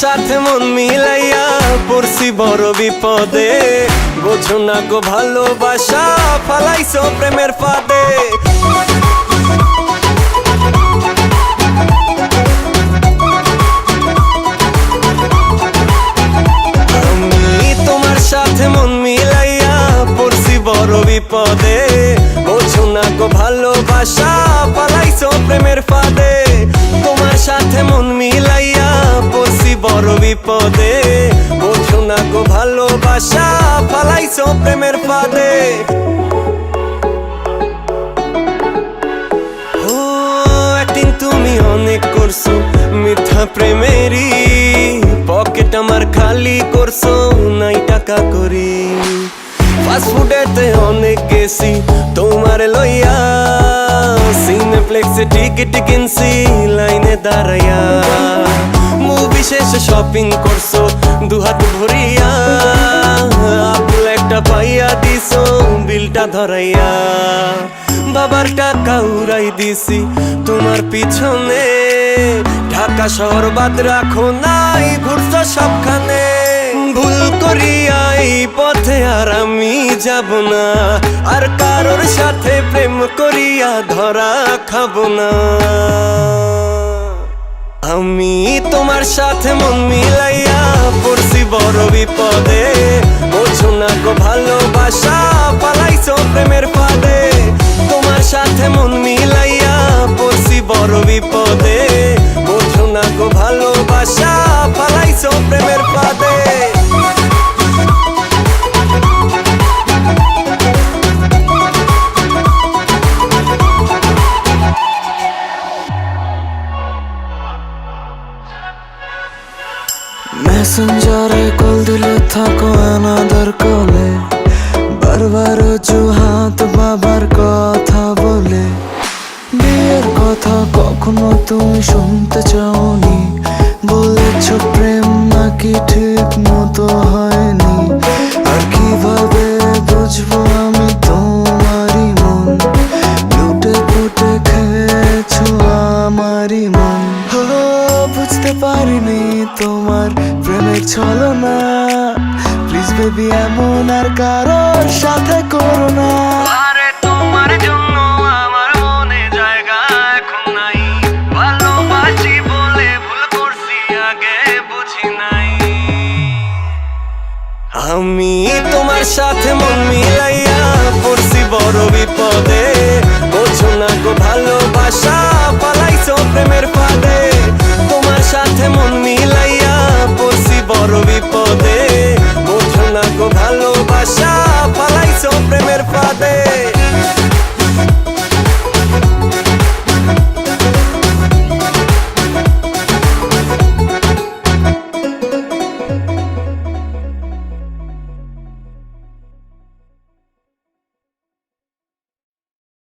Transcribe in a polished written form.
সাথে মন মিলাইয়া পড়ছি বড় বিপদে। বোঝো না গো ভালোবাসা ফালাইছো প্রেমের ফাঁদে। আমি তোমার সাথে মন মিলাইয়া পড়ছি বড় বিপদে। বোঝো না গো ভালোবাসা ফালাইছো প্রেমের ফাঁদে। তোমার সাথে মন মিলাইয়া পড়ছি বড় বিপদে। বোঝো না গো ভালোবাসা ফালাইছো প্রেমের ফাঁদে। ও অ্যাক্টিং তুমি অনেক করছো মিথ্যা প্রেমেরই। পকেট আমার খালি করছো নাই টাকা করি। ফাস্ট ফুডেতে অনেক গেছি তোমার লইয়া। সিনেপ্লেক্সে টিকিট কিনছি লাইনে দাঁড়াইয়া। মুভি শেষে শপিং করছো দুহাত ভরিয়া। আপেল একটা পাইয়া দিছো বিলটা ধরাইয়া। বাবার টাকা উড়াই দিছি তোমার পিছনে। ঢাকা শহর বাদ রাখো নাই ঘুরছো সবখানে। ভুল করিয়া এই পথে আর আমি যাব না। আর কারোর সাথে প্রেম করিয়া ধরা খাবো না। আমি তোমার সাথে মন মিলাইয়া পড়ছি বড় বিপদে। বোঝো না গো ভালোবাসা পালাইছো প্রেমের ফাঁদে। তোমার সাথে মন মিলাইয়া পড়ছি বড় বিপদে। বোঝো না গো ভালোবাসা পালাইছো প্রেমের ফাঁদে। মেসেঞ্জারে কল দিলে থাকো অ্যানাদার কলে। বারবার অজুহাত বাবার কথা বলে। বিয়ের কথা কখনো তুমি শুনতে চাওনি। বলেছ প্রেম নাকি ঠিক মতো হয়নি। আর কিভাবে বুঝবো আমি তোমারই মন। লুটে পুটে খেয়েছো আমারই মন। বুঝতে পারিনি তোমার প্রেমের ছলনা। প্লিজ বেবি এমন আর কারোর সাথে করো না। আরে তোমার জন্য আমার মনে জায়গা এখন নাই। ভালোবাসি বলে ভুল করছি আগে বুঝি নাই। আমি তোমার সাথে মন মিলাইয়া পড়ছি বড় বিপদে।